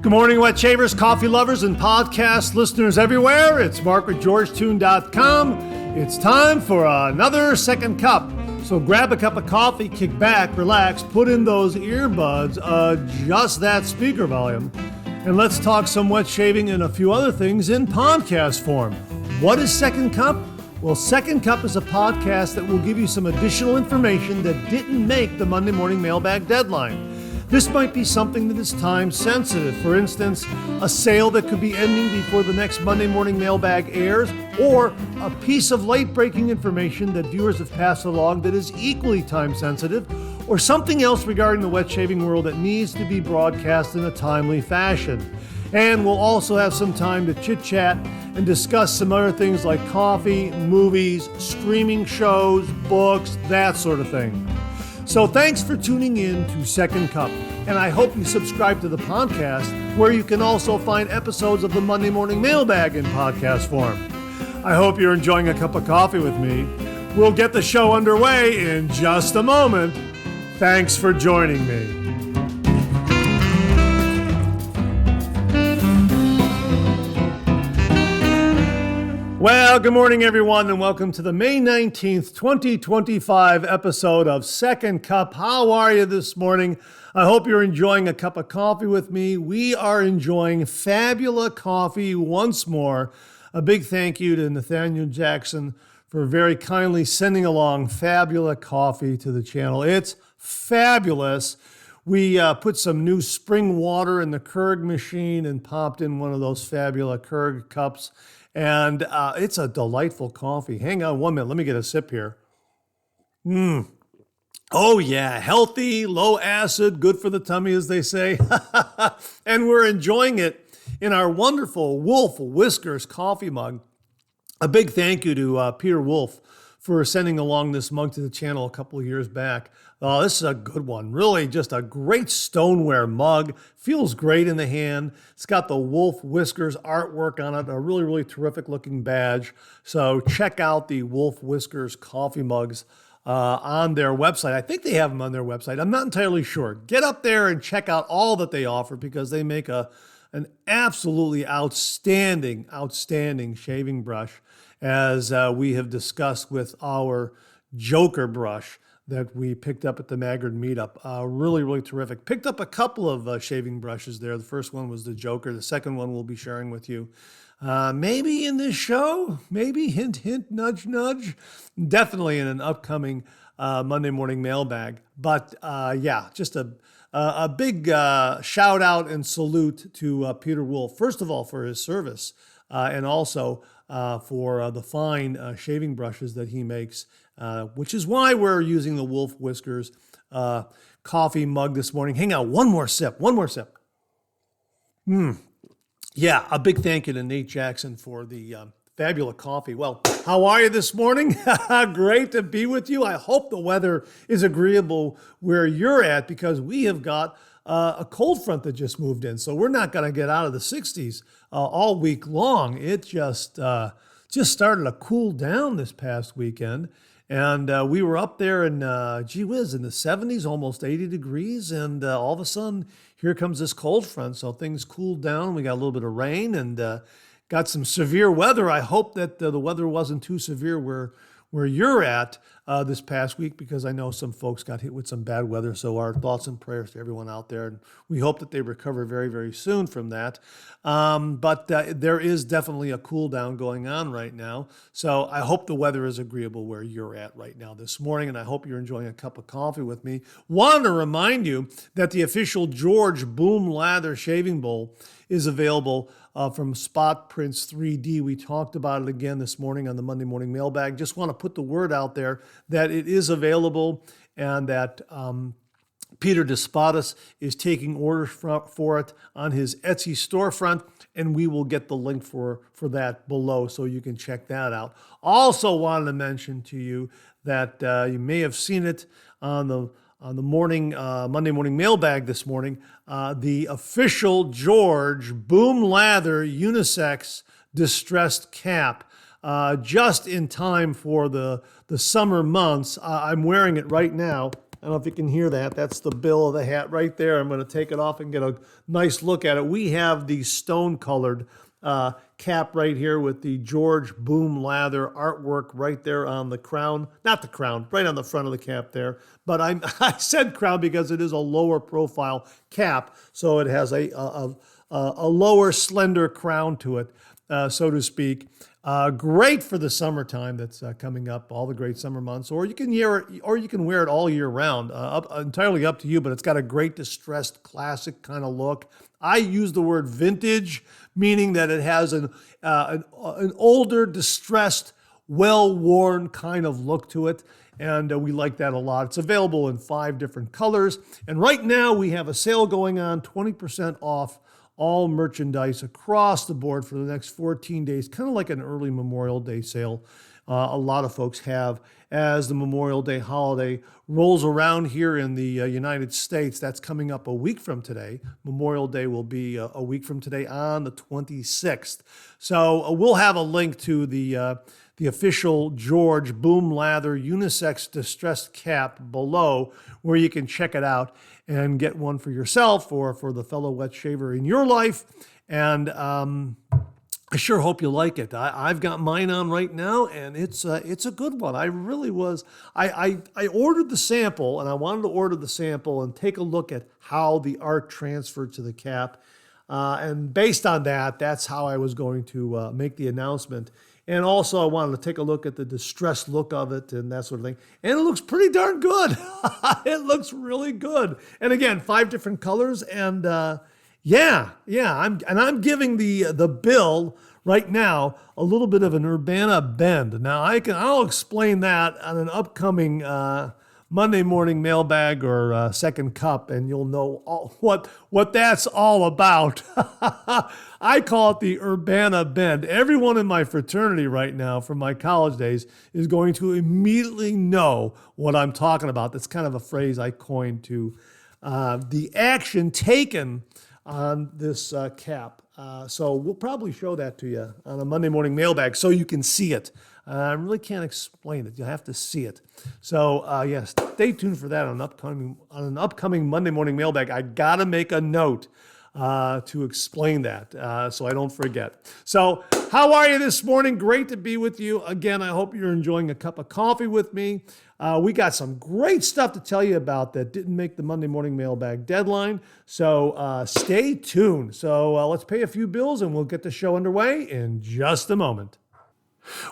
Good morning, wet shavers, coffee lovers, and podcast listeners everywhere. It's Mark with Georgetoon.com. It's time for another second cup. So grab a cup of coffee, kick back, relax, put in those earbuds, adjust that speaker volume, and let's talk some wet shaving and a few other things in podcast form. What is Second Cup? Well, Second Cup is a podcast that will give you some additional information that didn't make the Monday Morning Mailbag deadline. This might be something that is time sensitive. For instance, a sale that could be ending before the next Monday Morning Mailbag airs, or a piece of late-breaking information that viewers have passed along that is equally time sensitive, or something else regarding the wet shaving world that needs to be broadcast in a timely fashion. And we'll also have some time to chit-chat and discuss some other things like coffee, movies, streaming shows, books, that sort of thing. So thanks for tuning in to Second Cup, and I hope you subscribe to the podcast, where you can also find episodes of the Monday Morning Mailbag in podcast form. I hope you're enjoying a cup of coffee with me. We'll get the show underway in just a moment. Thanks for joining me. Well, good morning, everyone, and welcome to the May 19th, 2025 episode of Second Cup. How are you this morning? I hope you're enjoying a cup of coffee with me. We are enjoying fabulous coffee once more. A big thank you to Nathaniel Jackson for very kindly sending along fabulous coffee to the channel. It's fabulous. We put some new spring water in the Keurig machine and popped in one of those fabulous Keurig cups. And it's a delightful coffee. Hang on 1 minute. Let me get a sip here. Oh, yeah. Healthy, low acid, good for the tummy, as they say. And we're enjoying it in our wonderful Wolf Whiskers coffee mug. A big thank you to Peter Wolf for sending along this mug to the channel a couple of years back. This is a good one. Really just a great stoneware mug. Feels great in the hand. It's got the Wolf Whiskers artwork on it. A really, really terrific looking badge. So check out the Wolf Whiskers coffee mugs on their website. I think they have them on their website. I'm not entirely sure. Get up there and check out all that they offer, because they make an absolutely outstanding shaving brush, as we have discussed with our Joker brush that we picked up at the Maggard meetup. Really, really terrific. Picked up a couple of shaving brushes there. The first one was the Joker. The second one we'll be sharing with you. Maybe in this show, maybe hint, hint, nudge, nudge. Definitely in an upcoming Monday Morning Mailbag. But yeah, just a big shout out and salute to Peter Wolf. First of all, for his service, and also for the fine shaving brushes that he makes, which is why we're using the Wolf Whiskers coffee mug this morning. Hang on, one more sip. Yeah, a big thank you to Nate Jackson for the fabulous coffee. Well, how are you this morning? Great to be with you. I hope the weather is agreeable where you're at, because we have got a cold front that just moved in. So we're not going to get out of the 60s all week long. It just started to cool down this past weekend. And we were up there in, gee whiz, in the 70s, almost 80 degrees. And all of a sudden, here comes this cold front. So things cooled down. We got a little bit of rain and got some severe weather. I hope that the weather wasn't too severe where you're at this past week, because I know some folks got hit with some bad weather. So our thoughts and prayers to everyone out there. And we hope that they recover very, very soon from that. But there is definitely a cool down going on right now. So I hope the weather is agreeable where you're at right now this morning. And I hope you're enjoying a cup of coffee with me. Want to remind you that the official George Boom Lather shaving bowl is available from Spot Prints 3D. We talked about it again this morning on the Monday Morning Mailbag. Just want to put the word out there that it is available, and that Peter Despotis is taking orders for it on his Etsy storefront, and we will get the link for that below so you can check that out. Also wanted to mention to you that you may have seen it on the Monday Morning Mailbag this morning, the official George Boom Lather unisex distressed cap, just in time for the summer months. I'm wearing it right now. I don't know if you can hear that. That's the bill of the hat right there. I'm going to take it off and get a nice look at it. We have the stone-colored cap right here with the George Boom Lather artwork right there on the crown. Not the crown, right on the front of the cap there. But I said crown because it is a lower profile cap, so it has a lower slender crown to it, so to speak. Great for the summertime that's coming up, all the great summer months, or you can wear it all year round. Entirely up to you, but it's got a great distressed classic kind of look. I use the word vintage, meaning that it has an older, distressed, well-worn kind of look to it. And we like that a lot. It's available in 5 different colors. And right now we have a sale going on, 20% off all merchandise across the board for the next 14 days, kind of like an early Memorial Day sale. A lot of folks have as the Memorial Day holiday rolls around here in the United States. That's coming up a week from today. Memorial Day will be a week from today on the 26th. So we'll have a link to the official George Boom Lather unisex distressed cap below where you can check it out and get one for yourself or for the fellow wet shaver in your life. And I sure hope you like it. I've got mine on right now, and it's a good one. I really was. I ordered the sample, and I wanted to order the sample and take a look at how the art transferred to the cap. And based on that, that's how I was going to make the announcement. And also, I wanted to take a look at the distressed look of it and that sort of thing. And it looks pretty darn good. It looks really good. And again, 5 different colors. And I'm giving the bill right now a little bit of an Urbana bend. Now I'll explain that on an upcoming Monday morning mailbag or second cup, and you'll know what that's all about. I call it the Urbana bend. Everyone in my fraternity right now from my college days is going to immediately know what I'm talking about. That's kind of a phrase I coined to the action taken on this cap. So we'll probably show that to you on a Monday morning mailbag so you can see it. I really can't explain it. You'll have to see it. So yes, stay tuned for that on an upcoming Monday morning mailbag. I gotta make a note to explain that so I don't forget. So how are you this morning? Great to be with you. Again, I hope you're enjoying a cup of coffee with me. We got some great stuff to tell you about that didn't make the Monday morning mailbag deadline. So stay tuned. So let's pay a few bills and we'll get the show underway in just a moment.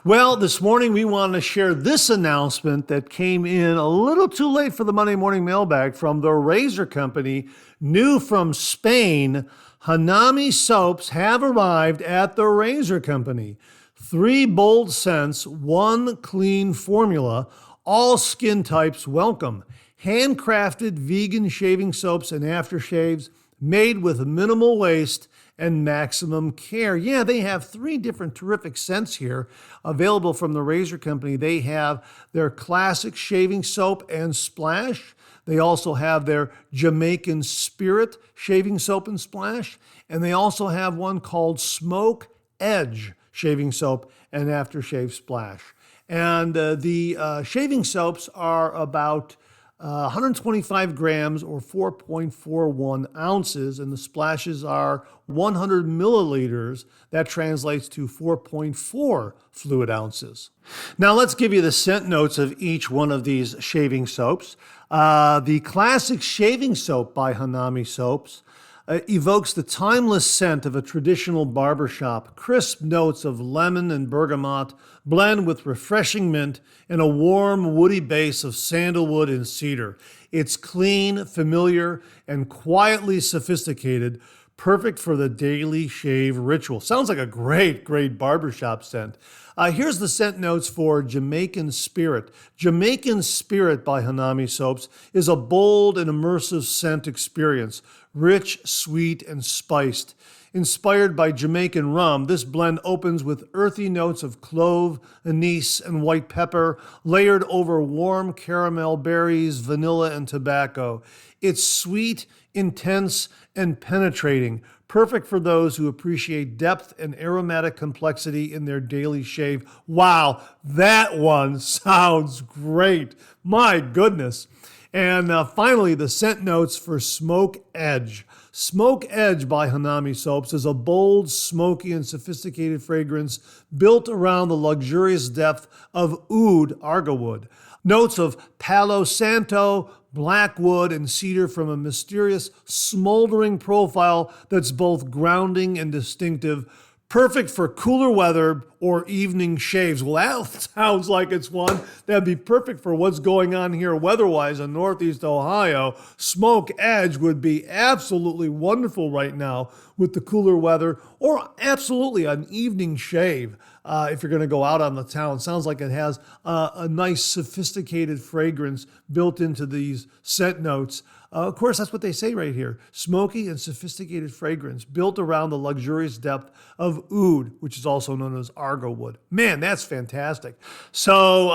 Well, this morning we want to share this announcement that came in a little too late for the Monday morning mailbag from the Razor Company. New from Spain, Hanami soaps have arrived at the Razor Company. 3 bold scents, 1 clean formula, all skin types welcome. Handcrafted vegan shaving soaps and aftershaves made with minimal waste and maximum care. Yeah, they have 3 different terrific scents here available from the Razor Company. They have their classic shaving soap and splash. They also have their Jamaican Spirit shaving soap and splash. And they also have one called Smoke Edge shaving soap and aftershave splash. And the shaving soaps are about 125 grams or 4.41 ounces, and the splashes are 100 milliliters. That translates to 4.4 fluid ounces. Now let's give you the scent notes of each one of these shaving soaps. The classic shaving soap by Hanami Soaps evokes the timeless scent of a traditional barbershop. Crisp notes of lemon and bergamot blend with refreshing mint and a warm, woody base of sandalwood and cedar. It's clean, familiar, and quietly sophisticated, perfect for the daily shave ritual. Sounds like a great barbershop scent. Here's the scent notes for Jamaican Spirit. Jamaican Spirit by Hanami Soaps is a bold and immersive scent experience, rich, sweet, and spiced. Inspired by Jamaican rum, this blend opens with earthy notes of clove, anise, and white pepper, layered over warm caramel berries, vanilla, and tobacco. It's sweet, intense, and penetrating, perfect for those who appreciate depth and aromatic complexity in their daily shave. Wow, that one sounds great. My goodness. And finally, the scent notes for Smoke Edge. Smoke Edge by Hanami Soaps is a bold, smoky, and sophisticated fragrance built around the luxurious depth of oud argowood. Notes of Palo Santo, blackwood, and cedar from a mysterious, smoldering profile that's both grounding and distinctive. Perfect for cooler weather or evening shaves. Well, that sounds like it's one that'd be perfect for what's going on here weather-wise in Northeast Ohio. Smoke Edge would be absolutely wonderful right now with the cooler weather, or absolutely an evening shave if you're going to go out on the town. Sounds like it has a nice sophisticated fragrance built into these scent notes. Of course, that's what they say right here. Smoky and sophisticated fragrance built around the luxurious depth of oud, which is also known as argowood. Man, that's fantastic. So,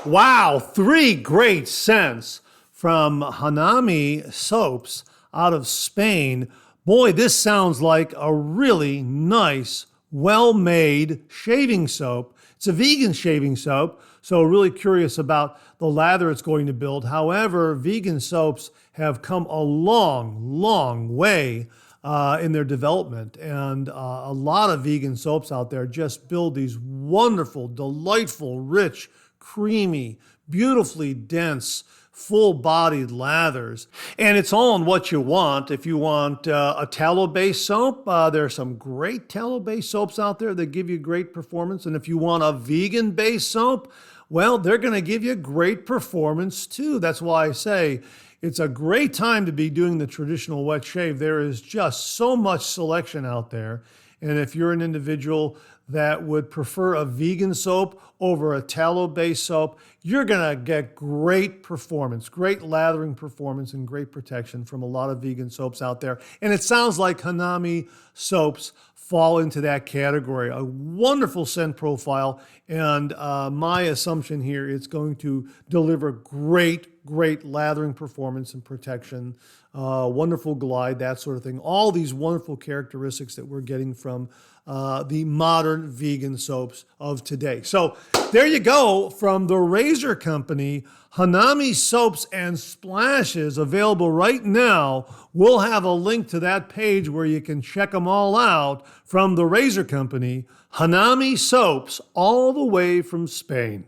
wow, 3 great scents from Hanami Soaps out of Spain. Boy, this sounds like a really nice, well-made shaving soap. It's a vegan shaving soap, so really curious about the lather it's going to build. However, vegan soaps have come a long, long way in their development. And a lot of vegan soaps out there just build these wonderful, delightful, rich, creamy, beautifully dense, full-bodied lathers. And it's all in what you want. If you want a tallow-based soap, there are some great tallow-based soaps out there that give you great performance. And if you want a vegan-based soap, well, they're going to give you great performance too. That's why I say it's a great time to be doing the traditional wet shave. There is just so much selection out there. And if you're an individual that would prefer a vegan soap over a tallow-based soap, you're going to get great performance, great lathering performance, and great protection from a lot of vegan soaps out there. And it sounds like Hanami Soaps fall into that category. A wonderful scent profile, and my assumption here is going to deliver great lathering performance and protection, wonderful glide, that sort of thing. All these wonderful characteristics that we're getting from the modern vegan soaps of today. So there you go, from the Razor Company, Hanami Soaps and Splashes, available right now. We'll have a link to that page where you can check them all out from the Razor Company. Hanami Soaps, all the way from Spain.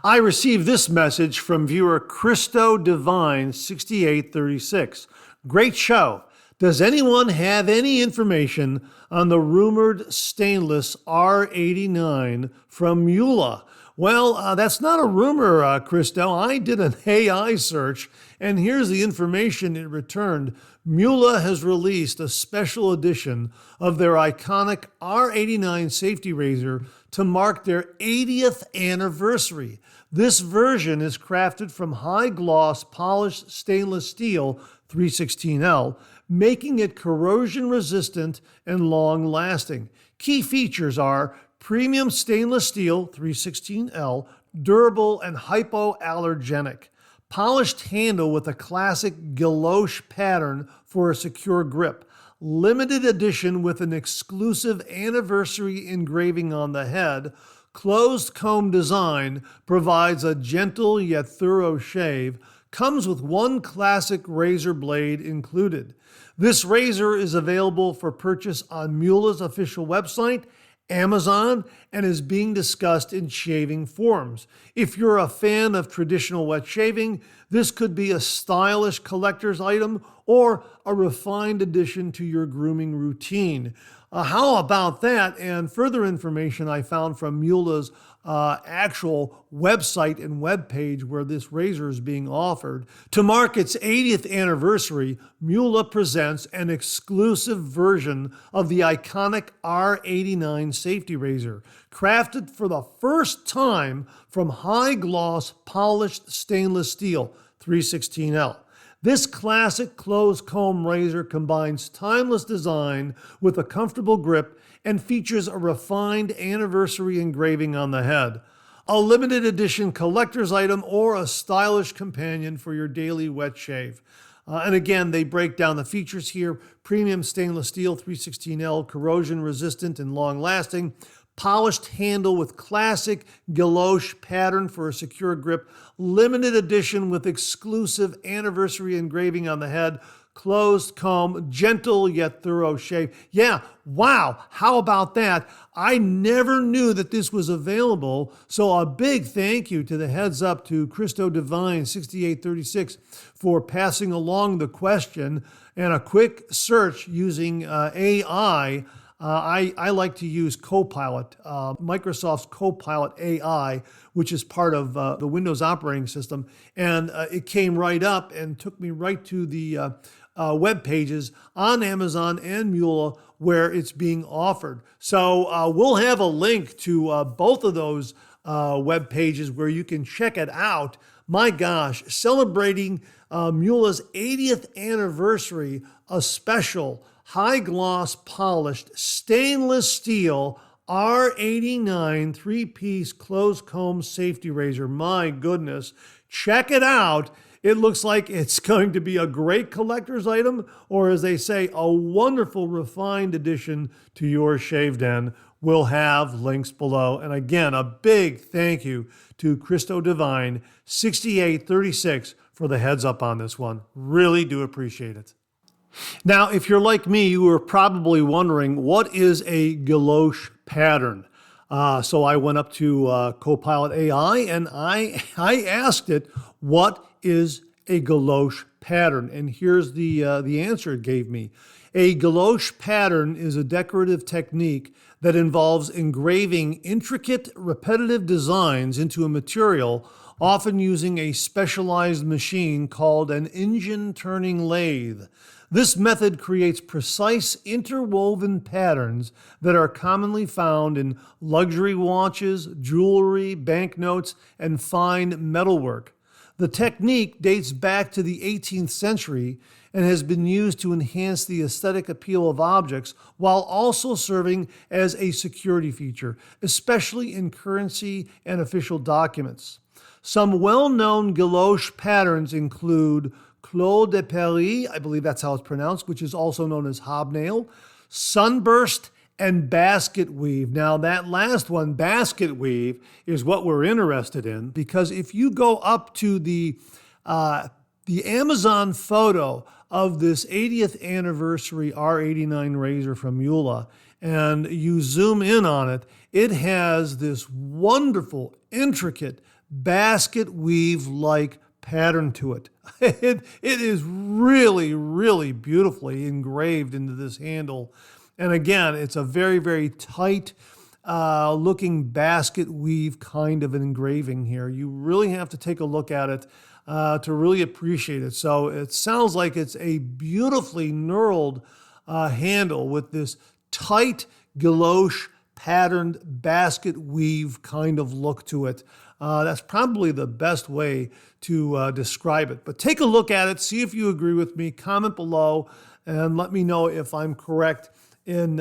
I received this message from viewer Christo Divine 6836. Great show. Does anyone have any information on the rumored stainless R89 from Mueller? Well, that's not a rumor, Christo. I did an AI search, and here's the information it returned. Mueller has released a special edition of their iconic R89 safety razor to mark their 80th anniversary. This version is crafted from high-gloss polished stainless steel 316L, making it corrosion-resistant and long-lasting. Key features are premium stainless steel 316L, durable and hypoallergenic. Polished handle with a classic galoche pattern for a secure grip. Limited edition with an exclusive anniversary engraving on the head. Closed comb design provides a gentle yet thorough shave. Comes with one classic razor blade included. This razor is available for purchase on Mueller's official website, Amazon, and is being discussed in shaving forums. If you're a fan of traditional wet shaving, this could be a stylish collector's item or a refined addition to your grooming routine. How about that? And further information I found from Mueller's actual website and webpage where this razor is being offered. To mark its 80th anniversary, Mueller presents an exclusive version of the iconic R89 safety razor, crafted for the first time from high-gloss polished stainless steel 316L. This classic closed comb razor combines timeless design with a comfortable grip and features a refined anniversary engraving on the head. A limited edition collector's item or a stylish companion for your daily wet shave. And again, they break down the features here. Premium stainless steel 316L, corrosion resistant and long lasting. Polished handle with classic galoche pattern for a secure grip. Limited edition with exclusive anniversary engraving on the head. Closed comb, gentle yet thorough shave. Yeah, wow, how about that? I never knew that this was available, so a big thank you to the Heads Up to Christo Divine 6836 for passing along the question, and a quick search using AI. I like to use Copilot, Microsoft's Copilot AI, which is part of the Windows operating system. And it came right up and took me right to the web pages on Amazon and Mueller where it's being offered. So we'll have a link to both of those web pages where you can check it out. My gosh, celebrating Mueller's 80th anniversary, a special high gloss polished stainless steel R89 three-piece closed comb safety razor. My goodness, check it out. It looks like it's going to be a great collector's item, or as they say, a wonderful refined addition to your shave den. We'll have links below. And again, a big thank you to Christo Divine 6836 for the heads up on this one. Really do appreciate it. Now, if you're like me, you are probably wondering, what is a galoche pattern? So I went up to Copilot AI and I asked it, what is a galoche pattern? And here's the answer it gave me. A galoche pattern is a decorative technique that involves engraving intricate, repetitive designs into a material, often using a specialized machine called an engine turning lathe. This method creates precise interwoven patterns that are commonly found in luxury watches, jewelry, banknotes, and fine metalwork. The technique dates back to the 18th century and has been used to enhance the aesthetic appeal of objects while also serving as a security feature, especially in currency and official documents. Some well-known galoche patterns include Clos de Paris, I believe that's how it's pronounced, which is also known as hobnail, sunburst, and basket weave. Now that last one, basket weave, is what we're interested in, because if you go up to the Amazon photo of this 80th anniversary R89 razor from Mueller, and you zoom in on it, it has this wonderful, intricate basket weave-like pattern to it. It is really, really beautifully engraved into this handle. And again, it's a very, very tight looking basket weave kind of an engraving here. You really have to take a look at it to really appreciate it. So it sounds like it's a beautifully knurled handle with this tight galoche patterned basket weave kind of look to it. That's probably the best way to describe it. But take a look at it, see if you agree with me, comment below, and let me know if I'm correct in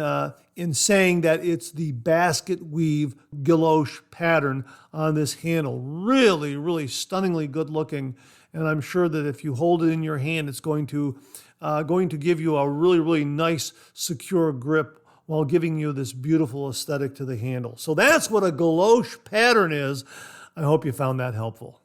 saying that it's the basket weave galoche pattern on this handle. Really, really stunningly good looking, and I'm sure that if you hold it in your hand, it's going to give you a really, really nice, secure grip while giving you this beautiful aesthetic to the handle. So that's what a galoche pattern is. I hope you found that helpful.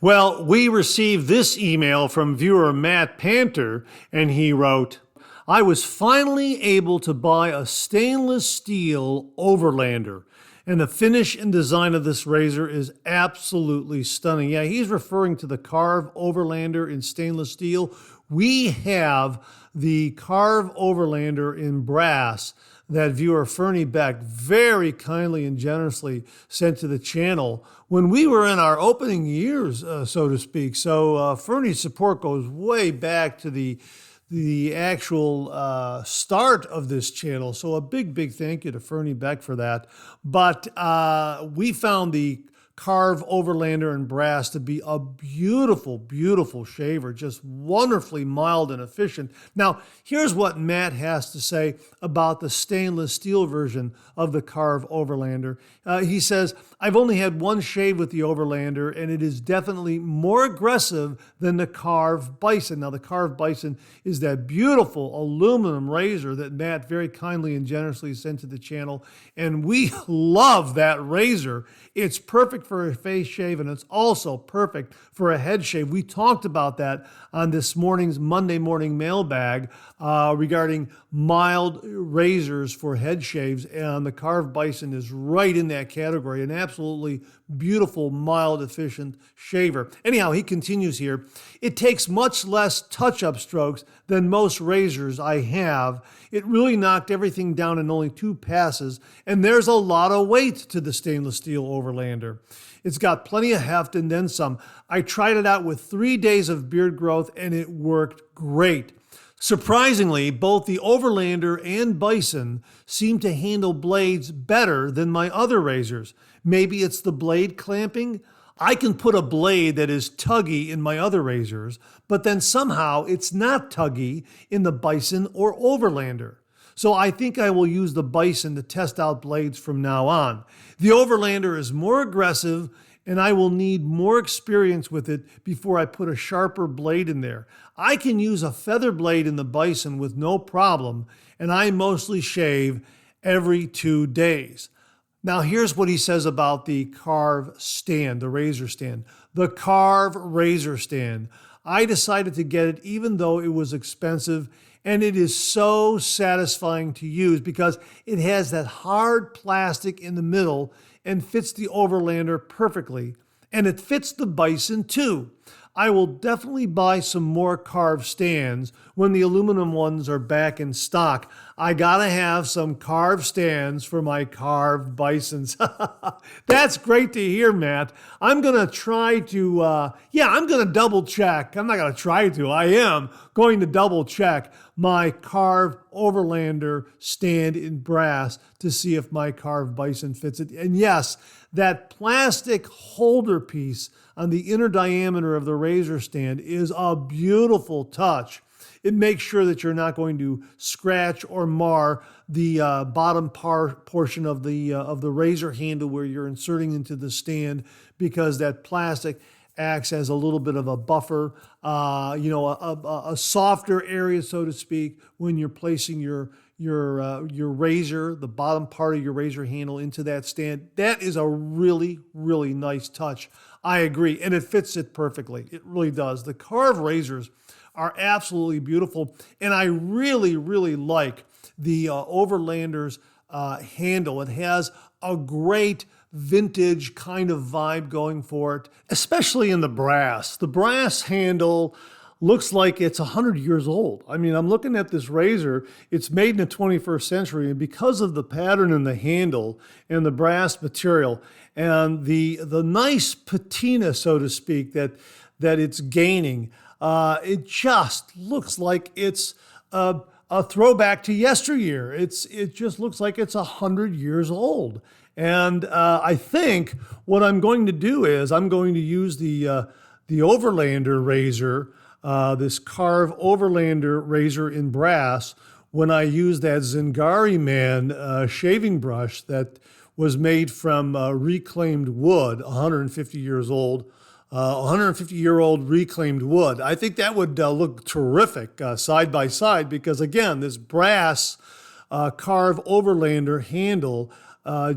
Well, we received this email from viewer Matt Panter, and he wrote, I was finally able to buy a stainless steel Overlander, and the finish and design of this razor is absolutely stunning. Yeah, he's referring to the Carve Overlander in stainless steel. We have the Carve Overlander in brass that viewer Fernie Beck very kindly and generously sent to the channel when we were in our opening years, so to speak. So Fernie's support goes way back to the actual start of this channel. So a big, big thank you to Fernie Beck for that. But we found the Carve Overlander in brass to be a beautiful, beautiful shaver, just wonderfully mild and efficient. Now, here's what Matt has to say about the stainless steel version of the Carve Overlander. He says, I've only had one shave with the Overlander, and it is definitely more aggressive than the Carve Bison. Now, the Carve Bison is that beautiful aluminum razor that Matt very kindly and generously sent to the channel, and we love that razor. It's perfect for a face shave, and it's also perfect for a head shave. We talked about that on this morning's Monday morning mailbag regarding mild razors for head shaves, and the Carve Bison is right in that category, an absolutely beautiful, mild, efficient shaver. Anyhow, he continues here. It takes much less touch-up strokes than most razors I have. It really knocked everything down in only 2 passes, and there's a lot of weight to the stainless steel Overlander. It's got plenty of heft and then some. I tried it out with 3 days of beard growth, and it worked great. Surprisingly, both the Overlander and Bison seem to handle blades better than my other razors. Maybe it's the blade clamping. I can put a blade that is tuggy in my other razors, but then somehow it's not tuggy in the Bison or Overlander. So I think I will use the Bison to test out blades from now on. The Overlander is more aggressive, and I will need more experience with it before I put a sharper blade in there. I can use a feather blade in the Bison with no problem, and I mostly shave every 2 days. Now here's what he says about the Carve stand, the razor stand. The Carve razor stand. I decided to get it even though it was expensive, and it is so satisfying to use because it has that hard plastic in the middle and fits the Overlander perfectly. And it fits the Bison too. I will definitely buy some more Carve stands when the aluminum ones are back in stock. I gotta have some Carve stands for my Carve Bisons. That's great to hear, Matt. I'm gonna try to, I'm gonna double check. I'm not gonna try to, I am going to double check my Carve Overlander stand in brass to see if my Carve Bison fits it. And yes, that plastic holder piece on the inner diameter of the razor stand is a beautiful touch. It makes sure that you're not going to scratch or mar the bottom portion of the razor handle where you're inserting into the stand, because that plastic acts as a little bit of a buffer, a softer area, so to speak, when you're placing your razor, the bottom part of your razor handle into that stand. That is a really, really nice touch. I agree, and it fits it perfectly. It really does. The Carve razors are absolutely beautiful, and I really, really like the Overlander's handle. It has a great vintage kind of vibe going for it, especially in the brass. The brass handle looks like it's 100 years old. I mean, I'm looking at this razor. It's made in the 21st century, and because of the pattern in the handle and the brass material and the nice patina, so to speak, that it's gaining, it just looks like it's a throwback to yesteryear. It just looks like it's 100 years old. And I think what I'm going to do is I'm going to use the Overlander razor, this Carve Overlander razor in brass, when I use that Zingari Man shaving brush that was made from reclaimed wood, 150 years old, 150-year-old reclaimed wood. I think that would look terrific side by side, because again, this brass Carve Overlander handle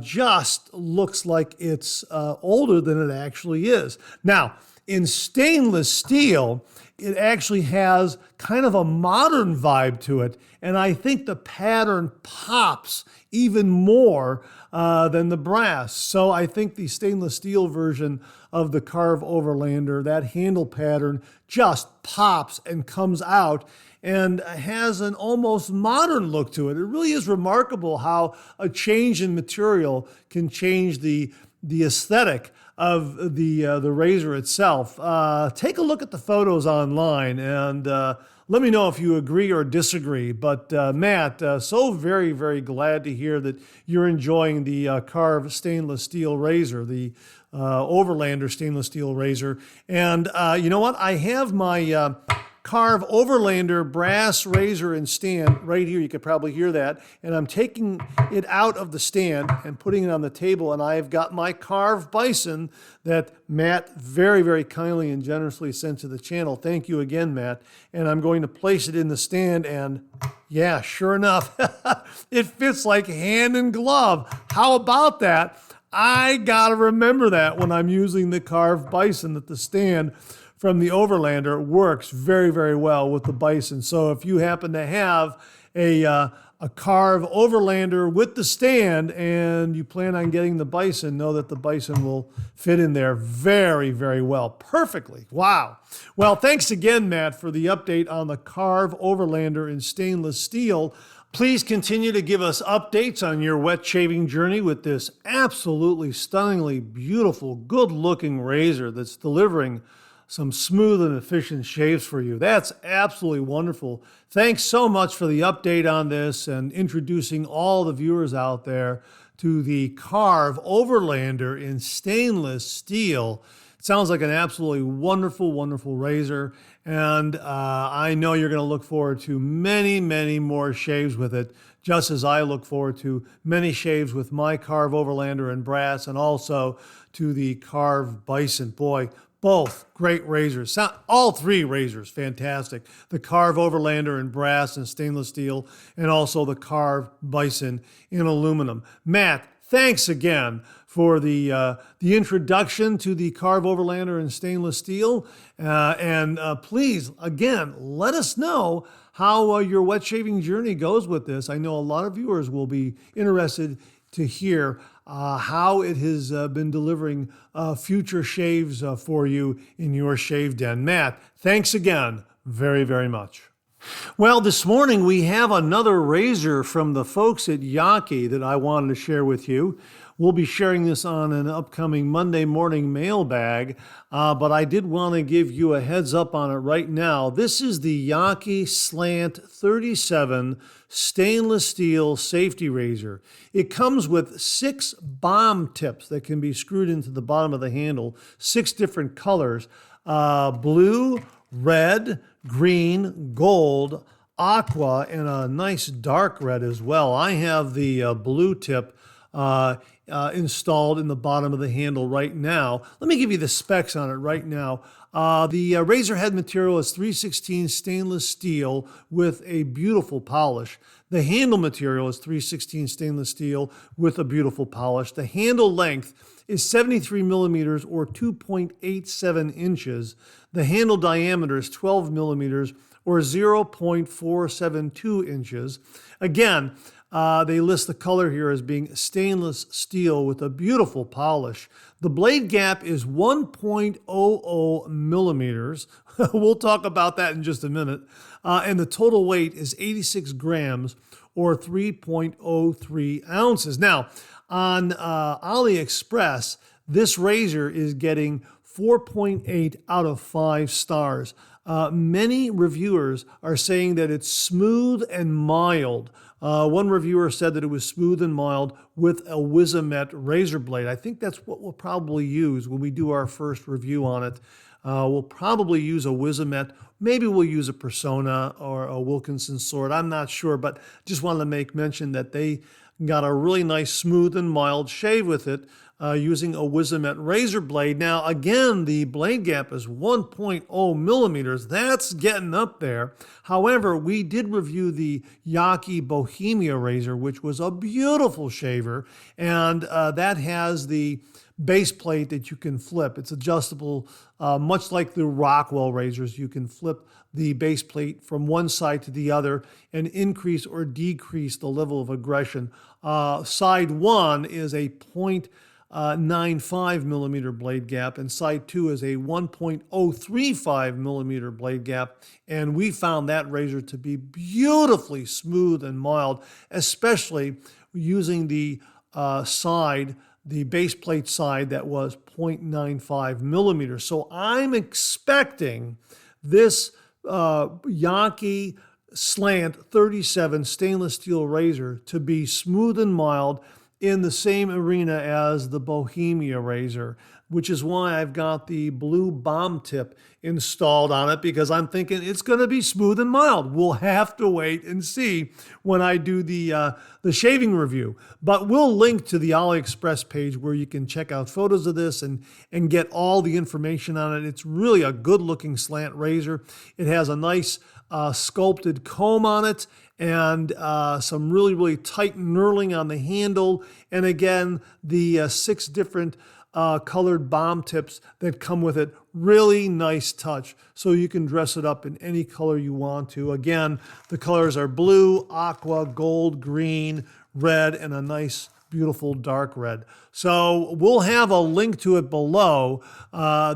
just looks like it's older than it actually is. Now, in stainless steel, it actually has kind of a modern vibe to it, and I think the pattern pops even more than the brass. So I think the stainless steel version of the Carve Overlander, that handle pattern just pops and comes out, and has an almost modern look to it. It really is remarkable how a change in material can change the aesthetic of the razor itself. Take a look at the photos online and let me know if you agree or disagree. But Matt, so very, very glad to hear that you're enjoying the carved stainless steel razor, the Overlander stainless steel razor. And you know what? I have my carved Overlander brass razor and stand right here. You could probably hear that. And I'm taking it out of the stand and putting it on the table. And I've got my carved bison that Matt very, very kindly and generously sent to the channel. Thank you again, Matt. And I'm going to place it in the stand. And yeah, sure enough, it fits like hand in glove. How about that? I got to remember that when I'm using the carved bison, that the stand from the Overlander works very, very well with the bison. So if you happen to have a carved Overlander with the stand and you plan on getting the bison, know that the bison will fit in there very, very well. Perfectly. Wow. Well, thanks again, Matt, for the update on the carved Overlander in stainless steel. Please continue to give us updates on your wet shaving journey with this absolutely stunningly beautiful, good-looking razor that's delivering some smooth and efficient shaves for you. That's absolutely wonderful. Thanks so much for the update on this and introducing all the viewers out there to the carved Overlander in stainless steel. It sounds like an absolutely wonderful, wonderful razor. And I know you're going to look forward to many, many more shaves with it, just as I look forward to many shaves with my carved Overlander in brass and also to the carved bison. Boy, both great razors. All three razors, fantastic. The carved Overlander in brass and stainless steel, and also the carved bison in aluminum. Matt, thanks again for the introduction to the carved Overlander in stainless steel. And please, again, let us know how your wet shaving journey goes with this. I know a lot of viewers will be interested to hear how it has been delivering future shaves for you in your shave den. Matt, thanks again very, very much. Well, this morning we have another razor from the folks at Yaki that I wanted to share with you. We'll be sharing this on an upcoming Monday morning mailbag, but I did want to give you a heads up on it right now. This is the Yaki Slant 37 stainless steel safety razor. It comes with 6 bomb tips that can be screwed into the bottom of the handle, 6 different colors, blue, red, green, gold, aqua, and a nice dark red as well. I have the blue tip installed in the bottom of the handle right now. Let me give you the specs on it right now. The razor head material is 316 stainless steel with a beautiful polish. The handle material is 316 stainless steel with a beautiful polish. The handle length is 73 millimeters or 2.87 inches. The handle diameter is 12 millimeters or 0.472 inches. Again, they list the color here as being stainless steel with a beautiful polish. The blade gap is 1.00 millimeters. We'll talk about that in just a minute. And the total weight is 86 grams or 3.03 ounces. Now, on AliExpress, this razor is getting 4.8 out of 5 stars. Many reviewers are saying that it's smooth and mild. One reviewer said that it was smooth and mild with a Wizamet razor blade. I think that's what we'll probably use when we do our first review on it. We'll probably use a Wizamet. Maybe we'll use a Persona or a Wilkinson sword. I'm not sure, but just wanted to make mention that they got a really nice smooth and mild shave with it using a Wizamet razor blade. Now, again, the blade gap is 1.0 millimeters. That's getting up there. However, we did review the Yaki Bohemia razor, which was a beautiful shaver, and that has the base plate that you can flip. It's adjustable, much like the Rockwell razors. You can flip the base plate from one side to the other and increase or decrease the level of aggression. Side 1 is a 1.95 millimeter blade gap, and side 2 is a 1.035 millimeter blade gap. And we found that razor to be beautifully smooth and mild, especially using the the base plate side that was 0.95 millimeters. So I'm expecting this Yankee Slant 37 stainless steel razor to be smooth and mild in the same arena as the Bohemia razor, which is why I've got the blue bomb tip installed on it, because I'm thinking it's going to be smooth and mild. We'll have to wait and see when I do the shaving review. But we'll link to the AliExpress page where you can check out photos of this and get all the information on it. It's really a good-looking slant razor. It has a nice sculpted comb on it, and some really, really tight knurling on the handle. And again, the 6 different colored bomb tips that come with it. Really nice touch. So you can dress it up in any color you want to. Again, the colors are blue, aqua, gold, green, red, and a nice, beautiful dark red. So we'll have a link to it below.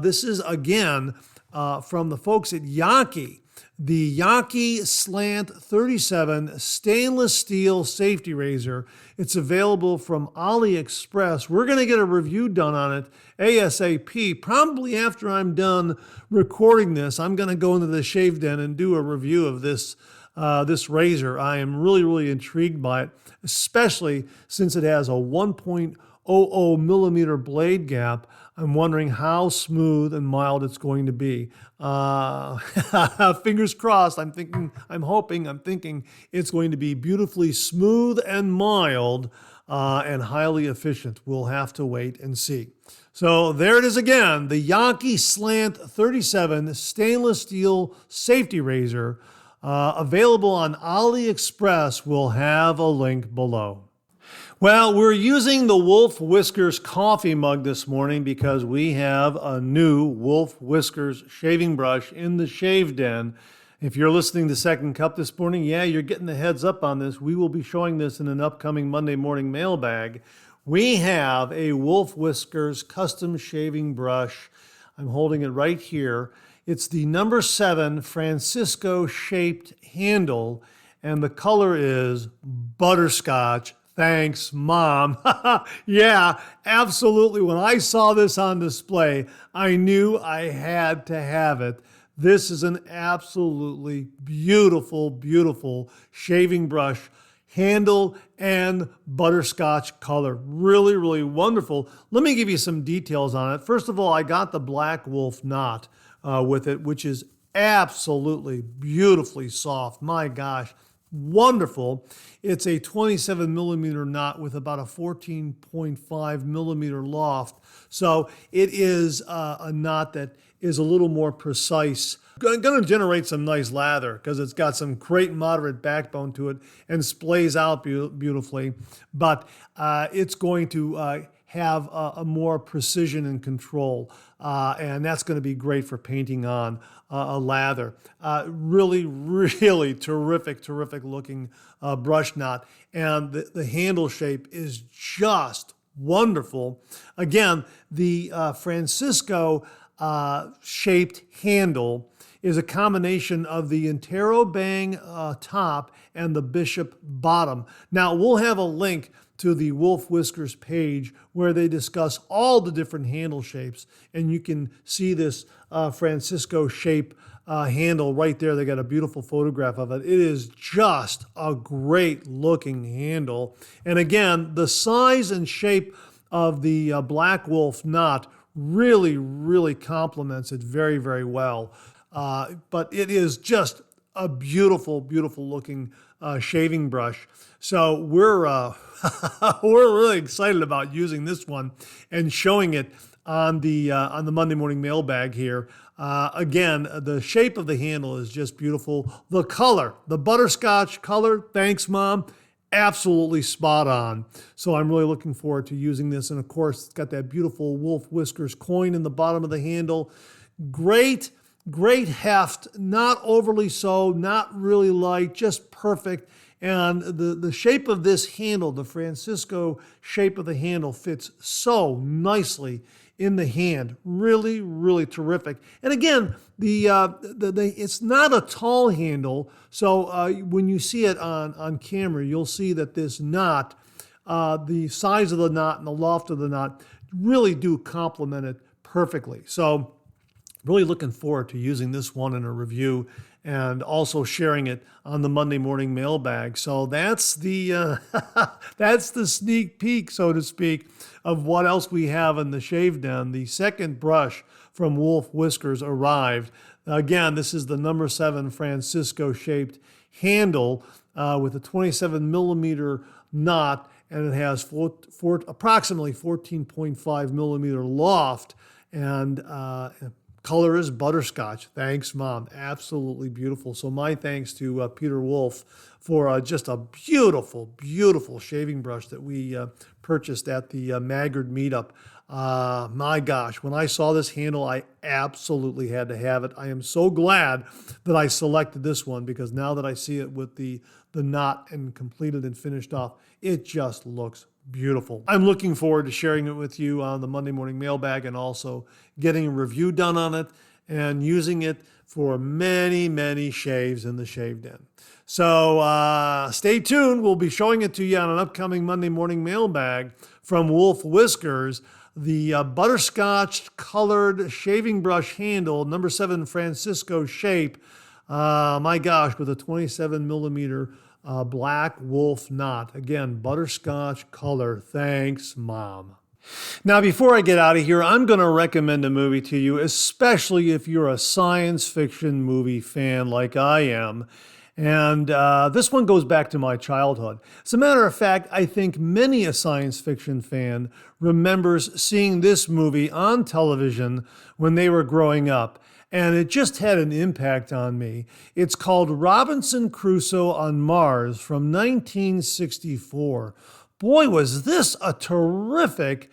This is, again, from the folks at Yankee. The Yankee Slant 37 stainless steel safety razor. It's available from AliExpress. We're going to get a review done on it ASAP. Probably after I'm done recording this, I'm going to go into the shave den and do a review of this razor. I am really, really intrigued by it, especially since it has a 1.00 millimeter blade gap. I'm wondering how smooth and mild it's going to be. Fingers crossed. I'm thinking it's going to be beautifully smooth and mild and highly efficient. We'll have to wait and see. So there it is again, the Yankee Slant 37 stainless steel safety razor, available on AliExpress. We'll have a link below. Well, we're using the Wolf Whiskers coffee mug this morning because we have a new Wolf Whiskers shaving brush in the shave den. If you're listening to Second Cup this morning, yeah, you're getting the heads up on this. We will be showing this in an upcoming Monday morning mailbag. We have a Wolf Whiskers custom shaving brush. I'm holding it right here. It's the number 7 Francisco shaped handle, and the color is butterscotch. Thanks, Mom. Yeah, absolutely. When I saw this on display, I knew I had to have it. This is an absolutely beautiful, beautiful shaving brush, handle and butterscotch color. Really, really wonderful. Let me give you some details on it. First of all, I got the Black Wolf knot with it, which is absolutely beautifully soft. My gosh. Wonderful. It's a 27 millimeter knot with about a 14.5 millimeter loft. So it is a knot that is a little more precise. Going to generate some nice lather because it's got some great moderate backbone to it and splays out beautifully. But it's going to have a more precision and control. And that's going to be great for painting on a lather. Really, really terrific looking brush knot. And the handle shape is just wonderful. Again, the Francisco shaped handle is a combination of the interrobang top and the Bishop bottom. Now, we'll have a link to the Wolf Whiskers page where they discuss all the different handle shapes, and you can see this Francisco shape handle right there. They got a beautiful photograph of it. It is just a great looking handle. And again, the size and shape of the Black Wolf knot really, really complements it very, very well. But it is just a beautiful, beautiful looking shaving brush. So we're really excited about using this one and showing it on the Monday morning mailbag here. Again, the shape of the handle is just beautiful. The color, the butterscotch color, thanks, Mom, absolutely spot on. So I'm really looking forward to using this. And of course, it's got that beautiful Wolf Whiskers coin in the bottom of the handle. Great heft, not overly so, not really light, just perfect. And the shape of this handle, the Francisco shape of the handle, fits so nicely in the hand. Really, really terrific. And again, it's not a tall handle, so when you see it on camera, you'll see that this knot, the size of the knot and the loft of the knot really do complement it perfectly. So really looking forward to using this one in a review and also sharing it on the Monday morning mailbag. So that's the that's the sneak peek, so to speak, of what else we have in the shave den. The second brush from Wolf Whiskers arrived. Again, this is the number 7 Francisco shaped handle with a 27 millimeter knot, and it has approximately 14.5 millimeter loft, and color is butterscotch. Thanks, Mom. Absolutely beautiful. So my thanks to Peter Wolf for just a beautiful, beautiful shaving brush that we purchased at the Maggard meetup. My gosh, when I saw this handle, I absolutely had to have it. I am so glad that I selected this one, because now that I see it with the knot and completed and finished off, it just looks beautiful. I'm looking forward to sharing it with you on the Monday morning mailbag, and also getting a review done on it and using it for many, many shaves in the shave den. So stay tuned. We'll be showing it to you on an upcoming Monday morning mailbag from Wolf Whiskers. The butterscotch colored shaving brush handle, number 7 Francisco shape. My gosh, with a 27 millimeter black wolf knot. Again, butterscotch color. Thanks, Mom. Now, before I get out of here, I'm going to recommend a movie to you, especially if you're a science fiction movie fan like I am. And this one goes back to my childhood. As a matter of fact, I think many a science fiction fan remembers seeing this movie on television when they were growing up, and it just had an impact on me. It's called Robinson Crusoe on Mars from 1964. Boy, was this a terrific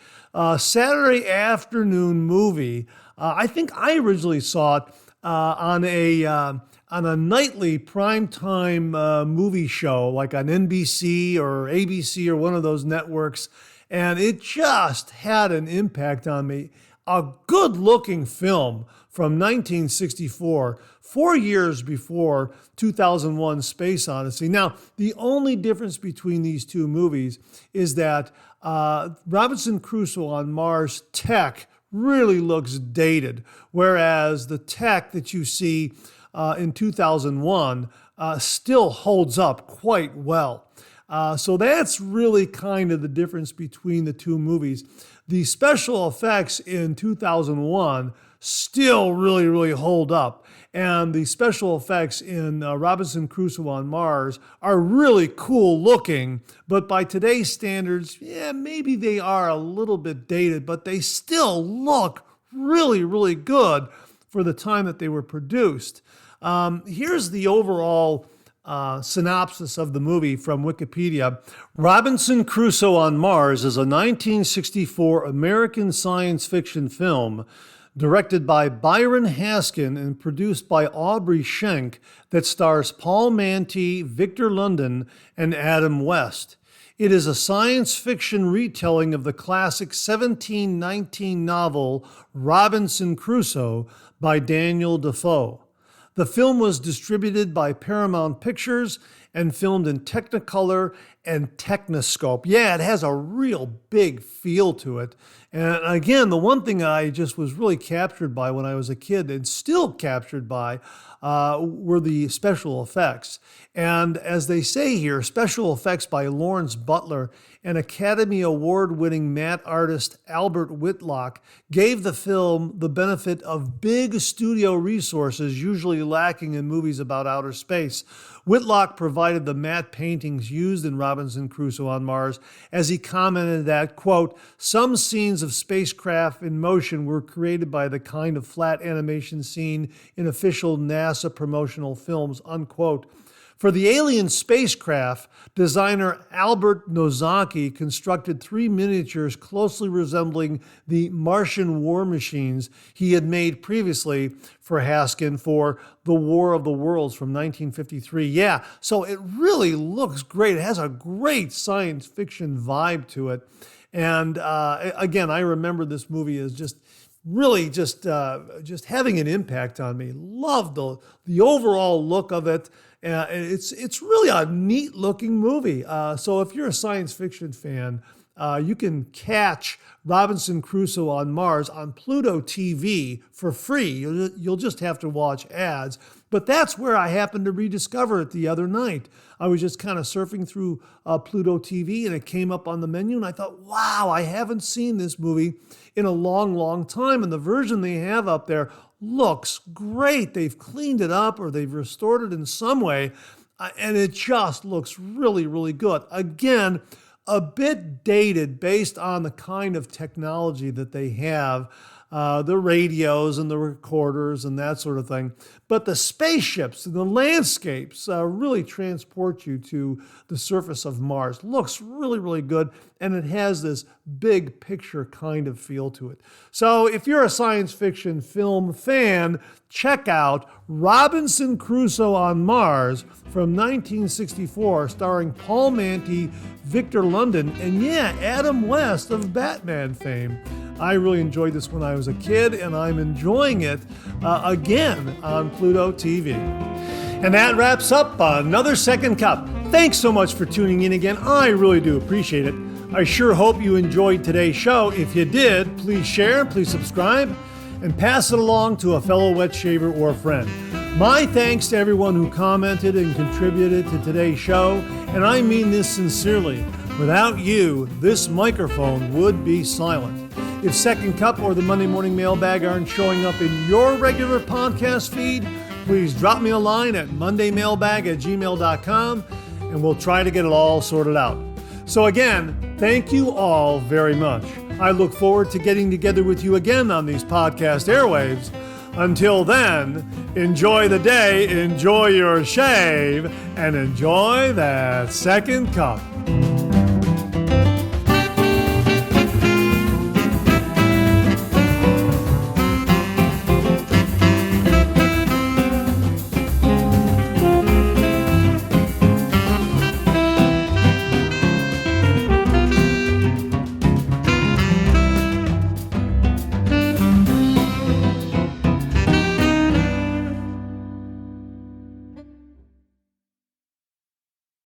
Saturday afternoon movie. I think I originally saw it on a nightly primetime movie show, like on NBC or ABC or one of those networks, and it just had an impact on me. A good-looking film from 1964, 4 years before 2001 Space Odyssey. Now, the only difference between these two movies is that Robinson Crusoe on Mars tech really looks dated, whereas the tech that you see in 2001 still holds up quite well. So that's really kind of the difference between the two movies. The special effects in 2001 still really, really hold up. And the special effects in Robinson Crusoe on Mars are really cool looking, but by today's standards, yeah, maybe they are a little bit dated, but they still look really, really good for the time that they were produced. Here's the overall synopsis of the movie from Wikipedia. Robinson Crusoe on Mars is a 1964 American science fiction film directed by Byron Haskin and produced by Aubrey Schenck that stars Paul Manty, Victor London, and Adam West. It is a science fiction retelling of the classic 1719 novel Robinson Crusoe by Daniel Defoe. The film was distributed by Paramount Pictures and filmed in Technicolor and Technoscope. Yeah, it has a real big feel to it. And again, the one thing I just was really captured by when I was a kid, and still captured by, were the special effects. And as they say here, special effects by Lawrence Butler and Academy Award-winning matte artist Albert Whitlock gave the film the benefit of big studio resources usually lacking in movies about outer space. Whitlock provided the matte paintings used in Robinson Crusoe on Mars, as he commented that, quote, some scenes of spacecraft in motion were created by the kind of flat animation seen in official NASA promotional films, unquote. For the alien spacecraft, designer Albert Nozaki constructed 3 miniatures closely resembling the Martian war machines he had made previously for Haskin for the War of the Worlds from 1953. Yeah, so it really looks great. It has a great science fiction vibe to it. And again, I remember this movie as just really just having an impact on me. Loved the overall look of it. It's really a neat looking movie. So if you're a science fiction fan, you can catch Robinson Crusoe on Mars on Pluto TV for free. You'll just have to watch ads. But that's where I happened to rediscover it the other night. I was just kind of surfing through Pluto TV and it came up on the menu and I thought, wow, I haven't seen this movie in a long, long time. And the version they have up there looks great. They've cleaned it up or they've restored it in some way. And it just looks really, really good. Again, a bit dated based on the kind of technology that they have, the radios and the recorders and that sort of thing. But the spaceships and the landscapes really transport you to the surface of Mars. Looks really, really good, and it has this big picture kind of feel to it. So if you're a science fiction film fan, check out Robinson Crusoe on Mars from 1964, starring Paul Manty, Victor London, and Adam West of Batman fame. I really enjoyed this when I was a kid, and I'm enjoying it again on Pluto TV. And that wraps up another Second Cup. Thanks so much for tuning in again. I really do appreciate it. I sure hope you enjoyed today's show. If you did, please share, please subscribe, and pass it along to a fellow wet shaver or friend. My thanks to everyone who commented and contributed to today's show, and I mean this sincerely. Without you, this microphone would be silent. If Second Cup or the Monday Morning Mailbag aren't showing up in your regular podcast feed, please drop me a line at mondaymailbag@gmail.com and we'll try to get it all sorted out. So again, thank you all very much. I look forward to getting together with you again on these podcast airwaves. Until then, enjoy the day, enjoy your shave, and enjoy that Second Cup.